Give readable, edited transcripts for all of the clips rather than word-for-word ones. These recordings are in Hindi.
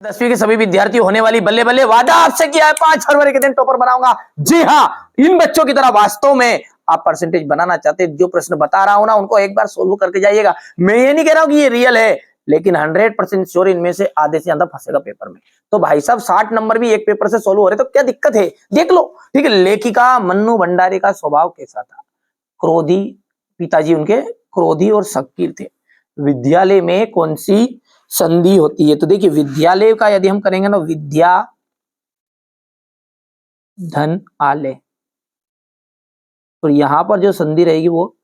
10वीं के सभी विद्यार्थी होने वाली बल्ले बल्ले वादा आपसे किया है 5 फरवरी के दिन टॉपर बनाऊंगा। जी हाँ, इन बच्चों की तरह वास्तव में आप परसेंटेज बनाना चाहते हैं, जो प्रश्न बता रहा हूं ना उनको एक बार सोल्व करके जाइएगा। मैं ये नहीं कह रहा हूं कि ये रियल है, लेकिन 100% श्योर इनमें से आधे से ज्यादा फंसेगा पेपर में। तो भाई साहब 60 नंबर भी एक पेपर से सोल्व हो रहे तो क्या दिक्कत है, देख लो। ठीक है, लेखिका मन्नू भंडारी का स्वभाव कैसा था? क्रोधी, पिताजी उनके क्रोधी और शक्ति थे। विद्यालय में कौन सी संधि होती है? तो देखिए, विद्यालय का यदि हम करेंगे ना, विद्या धन आलय, तो यहां पर जो संधि रहेगी वो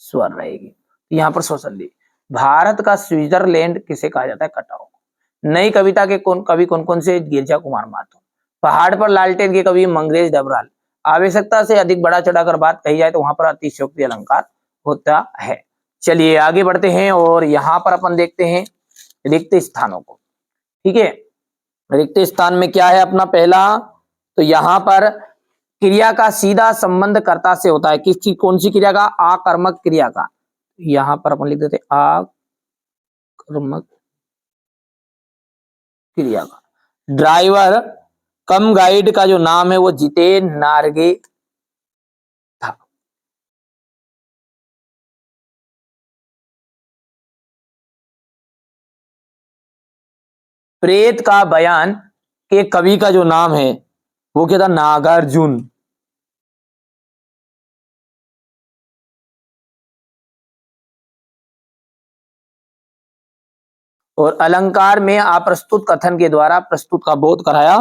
स्वर रहेगी। यहां पर स्वर संधि। भारत का स्विट्जरलैंड किसे कहा जाता है? कटाव। नई कविता के कवि कौन कौन से? गिरजा कुमार महतो। पहाड़ पर लालटेन के कवि मंगरेश डबराल। आवश्यकता से अधिक बढ़ा चढ़ाकर बात कही जाए तो वहां पर अतिशयोक्ति अलंकार होता है। चलिए आगे बढ़ते हैं और यहां पर अपन देखते हैं रिक्त स्थानों को। ठीक है, रिक्त स्थान में क्या है अपना पहला? तो यहां पर क्रिया का सीधा संबंध कर्ता से होता है। किसकी? कौन सी क्रिया का? आकर्मक क्रिया का। यहां पर अपन लिख देते आकर्मक क्रिया का। ड्राइवर कम गाइड का जो नाम है वो जितेन नार्गे था। प्रेत का बयान के कवि का जो नाम है वो क्या था? नागार्जुन। और अलंकार में अप्रस्तुत कथन के द्वारा प्रस्तुत का बोध कराया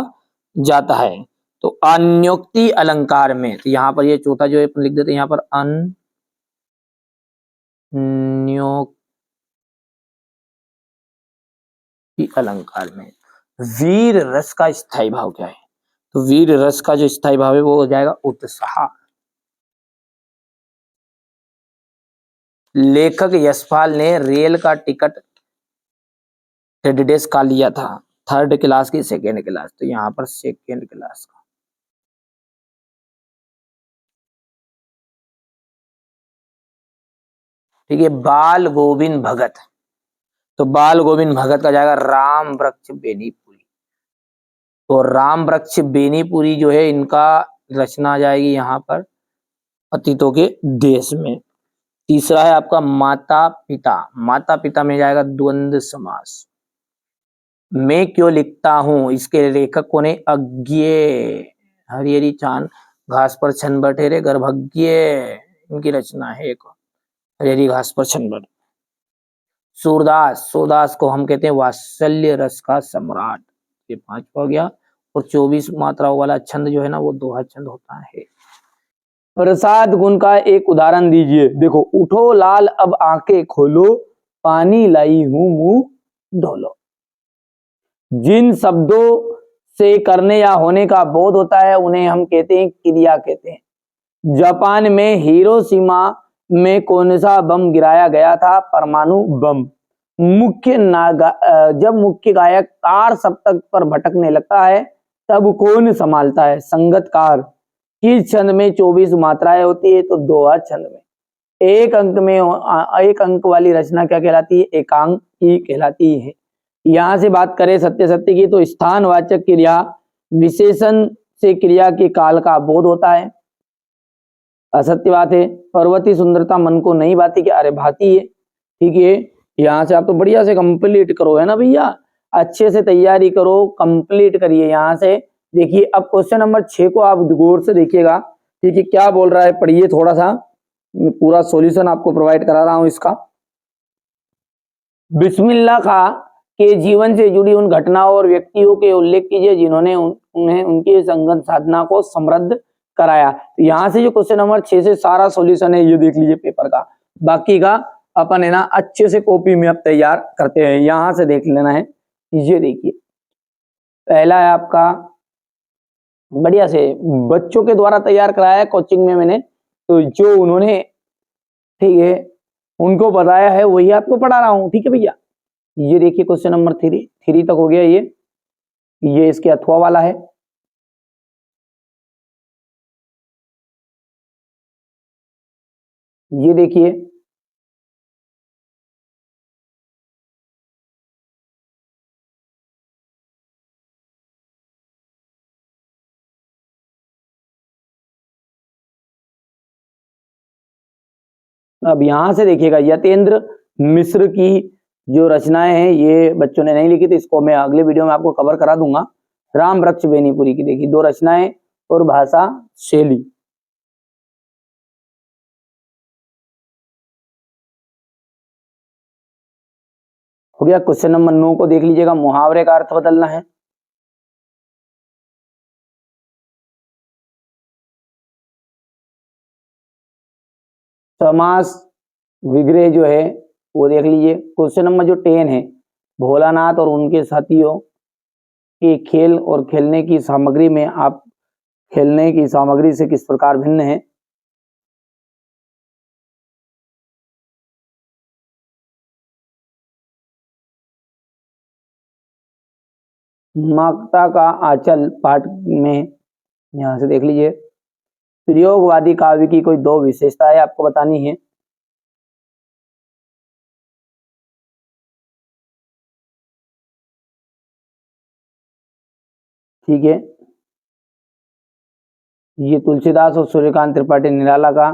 जाता है। तो अन्योक्ति अलंकार में, तो यहां पर ये चौथा जो है लिख देते हैं यहां पर अन्योक्ति अलंकार में। वीर रस का स्थायी भाव क्या है? तो वीर रस का जो स्थायी भाव है वो हो जाएगा उत्साह। लेखक यशपाल ने रेल का टिकट थर्ड डेज का लिया था। थर्ड क्लास की सेकेंड क्लास, तो यहां पर सेकेंड क्लास का। ठीक है, बाल गोविंद भगत। तो बाल गोविंद भगत का जाएगा राम वृक्ष बेनीपुरी। तो राम वृक्ष बेनीपुरी जो है इनका रचना आ जाएगी यहां पर अतीतों के देश में। तीसरा है आपका माता पिता। माता पिता में जाएगा द्वंद्व समास। मैं क्यों लिखता हूं, इसके लेखक कौन है? अज्ञे हरिहरी चांद घास पर छन बटेरे गर्भज्ञ, इनकी रचना है एक। हरिहरी घास पर छन बट। सूरदास, सूरदास को हम कहते हैं वात्सल्य रस का सम्राट। ये 5 हो गया। और 24 मात्राओं वाला छंद जो है ना वो दोहा छंद होता है। प्रसाद गुण का एक उदाहरण दीजिए। देखो, उठो लाल अब आंखें खोलो, पानी लाई हूं मुंह धोलो। जिन शब्दों से करने या होने का बोध होता है उन्हें हम कहते हैं क्रिया कहते हैं। जापान में हिरोशिमा में कौन सा बम गिराया गया था? परमाणु बम। जब मुख्य गायक तार सप्तक पर भटकने लगता है तब कौन संभालता है? संगतकार। किस छंद में 24 मात्राएं होती है? तो दोहा छंद में। एक अंक वाली रचना क्या कहलाती है? एकांकी कहलाती है। यहां से बात करें सत्य सत्य की, तो स्थानवाचक क्रिया विशेषण से क्रिया के काल का बोध होता है। असत्य बात है। पर्वती सुंदरता मन को नहीं भाती, क्या? अरे भाती है। ठीक है, यहाँ से आप तो बढ़िया से कंप्लीट करो, है ना भैया? अच्छे से तैयारी करो, कंप्लीट करिए। यहाँ से देखिए, अब क्वेश्चन नंबर 6 को आप गौर से देखिएगा। ठीक है, क्या बोल रहा है पढ़िए थोड़ा सा। मैं पूरा सॉल्यूशन आपको प्रोवाइड करा रहा हूं इसका। बिस्मिल्लाह खां के जीवन से जुड़ी उन घटनाओं और व्यक्तियों के उल्लेख कीजिए जिन्होंने उन्हें उनकी संगत साधना को समृद्ध कराया। तो यहाँ से जो क्वेश्चन नंबर 6 से सारा सॉल्यूशन है ये देख लीजिए पेपर का। बाकी का अपन है ना अच्छे से कॉपी में अब तैयार करते हैं। यहाँ से देख लेना है। ये देखिए, पहला है आपका बढ़िया से बच्चों के द्वारा तैयार कराया है कोचिंग में मैंने, तो जो उन्होंने ठीक है उनको बताया है वही आपको पढ़ा रहा हूँ। ठीक है भैया, ये देखिए क्वेश्चन नंबर 3 तक हो गया। ये इसके अथवा वाला है। ये देखिए, अब यहां से देखिएगा यतेंद्र मिश्र की जो रचनाएं हैं ये बच्चों ने नहीं लिखी, तो इसको मैं अगले वीडियो में आपको कवर करा दूंगा। राम वृक्ष बेनीपुरी की देखिए 2 रचनाएं और भाषा शैली। हो गया। क्वेश्चन नंबर 9 को देख लीजिएगा, मुहावरे का अर्थ बदलना है। समास विग्रह जो है वो देख लीजिए। क्वेश्चन नंबर जो 10 है, भोलानाथ और उनके साथियों के खेल और खेलने की सामग्री में आप खेलने की सामग्री से किस प्रकार भिन्न है। माकता का आंचल पाठ में यहां से देख लीजिए, प्रयोगवादी काव्य की कोई 2 विशेषताएं आपको बतानी है। ठीक है, ये तुलसीदास और सूर्यकांत त्रिपाठी निराला का।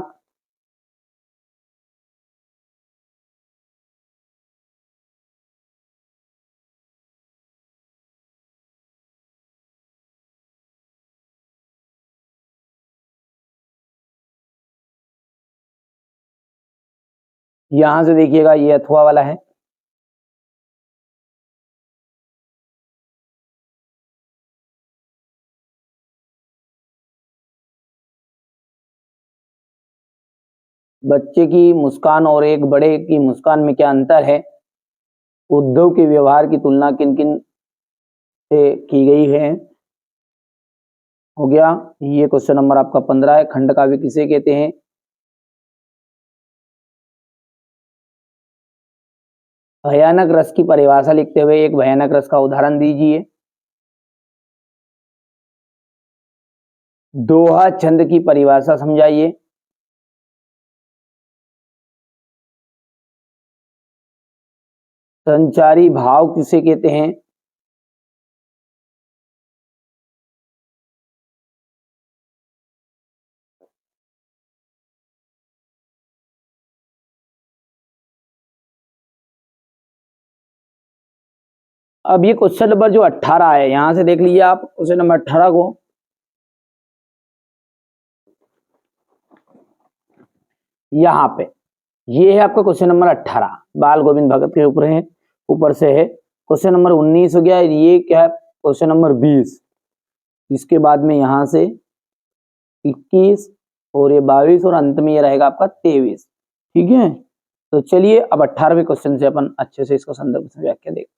यहां से देखिएगा ये अथवा वाला है। बच्चे की मुस्कान और एक बड़े की मुस्कान में क्या अंतर है। उद्धव के व्यवहार की तुलना किन किन से की गई है। हो गया। ये क्वेश्चन नंबर आपका 15 है। खंड काव्य किसे कहते हैं। भयानक रस की परिभाषा लिखते हुए एक भयानक रस का उदाहरण दीजिए। दोहा छंद की परिभाषा समझाइए। संचारी भाव किसे कहते हैं। अब ये क्वेश्चन नंबर जो 18 है, यहां से देख लीजिए आप क्वेश्चन नंबर 18 को। यहाँ पे ये है आपका क्वेश्चन नंबर 18, बाल गोविंद भगत के ऊपर है, ऊपर से है। क्वेश्चन नंबर 19 हो गया। ये क्या है, क्वेश्चन नंबर 20। इसके बाद में यहाँ से 21 और ये 22 और अंत में ये रहेगा आपका 23। ठीक है, तो चलिए अब 18वें क्वेश्चन से अपन अच्छे से इसको संदर्भ से व्याख्या देखते हैं।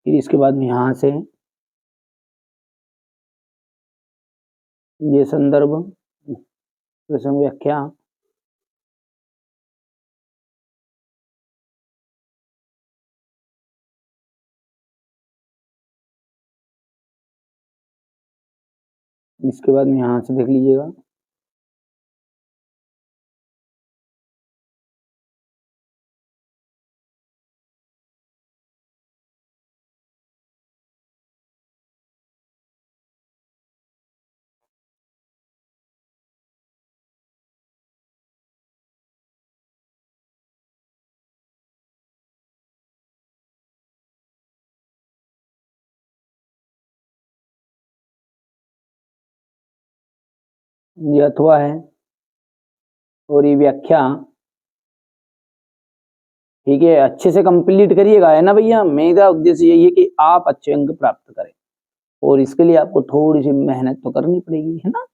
फिर इसके बाद में यहाँ से ये संदर्भ प्रसंग व्याख्या। इसके बाद में यहाँ से देख लीजिएगा ये अथवा है और ये व्याख्या। ठीक है, अच्छे से कंप्लीट करिएगा, है ना भैया। मेरा उद्देश्य यही है कि आप अच्छे अंक प्राप्त करें, और इसके लिए आपको थोड़ी सी मेहनत तो करनी पड़ेगी, है ना।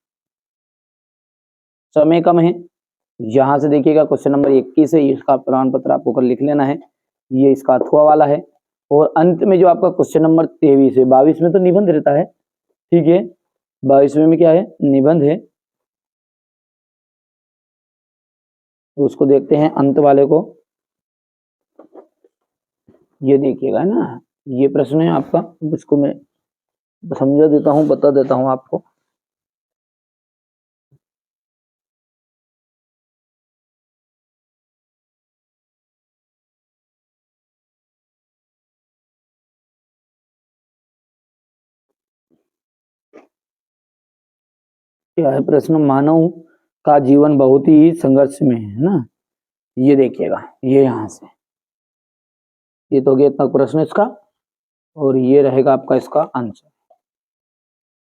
समय कम है। यहां से देखिएगा क्वेश्चन नंबर 21 है, इसका प्रमाण पत्र आपको कर लिख लेना है। ये इसका अथवा वाला है। और अंत में जो आपका क्वेश्चन नंबर 23 है, 22 में तो निबंध रहता है। ठीक है, 22वें में क्या है, निबंध है। तो उसको देखते हैं अंत वाले को। ये देखिएगा, है ना, ये प्रश्न है आपका। इसको मैं समझा देता हूँ, बता देता हूँ आपको। क्या है प्रश्न, मानव का जीवन बहुत ही संघर्ष में है ना, ये देखिएगा, ये यहाँ से, ये तो गया इतना प्रश्न इसका, और ये रहेगा आपका इसका आंसर।